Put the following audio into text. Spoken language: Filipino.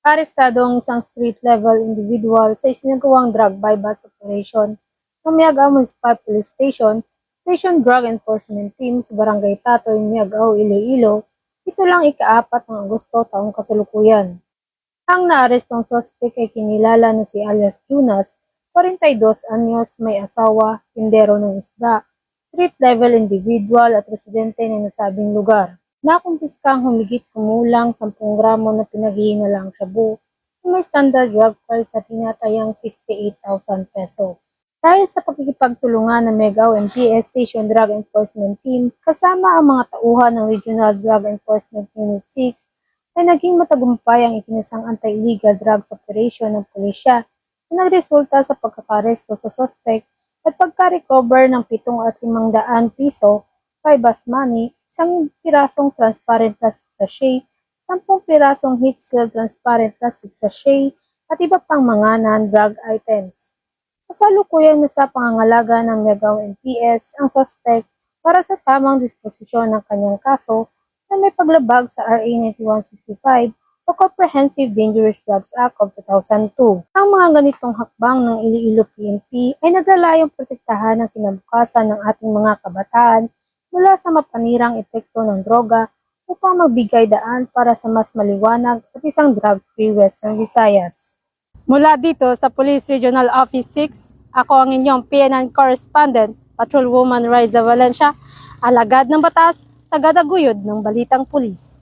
Arestado ang isang street-level individual sa isinagawang drug bypass operation ng Miagao Municipal Police Station, Station Drug Enforcement Team sa Barangay Tatoy, Miagao, Iloilo. Ito lang ika-4 ng Agosto taong kasalukuyan. Ang naarestong suspect ay kinilala na si alias Jonas, 42 anyos, may asawa, tindero ng isda, street-level individual at residente ng nasabing lugar. Nakumpiskang humigit kumulang 10 gramo na pinaghihinalang shabu na may standard drug price na tinatayang 68,000 pesos. Dahil sa pakikipagtulungan ng Miagao MPS Station Drug Enforcement Team kasama ang mga tauhan ng Regional Drug Enforcement Unit 6 ay naging matagumpay ang itinasang anti-illegal drugs operation ng pulisya na nagresulta sa pagkakaresto sa suspect at pagka-recover ng 7,500 piso, 5 bus money, 1 pirasong transparent plastic sachet, 10 pirasong heat seal transparent plastic sachet, at iba pang mga non-drug items. Kasalukuyang nasa pangangalaga ng Miagao MPS ang suspect para sa tamang disposisyon ng kanyang kaso na may paglabag sa RA 9165 o Comprehensive Dangerous Drugs Act of 2002. Ang mga ganitong hakbang ng Iloilo PNP ay naglalayong protektahan ang kinabukasan ng ating mga kabataan mula sa mapanirang epekto ng droga upang magbigay daan para sa mas maliwanag at isang drug-free Western Visayas. Mula dito sa Police Regional Office 6, ako ang inyong PNN Correspondent, Patrolwoman Riza Valencia, alagad ng batas, taga-daguyod ng Balitang Pulis.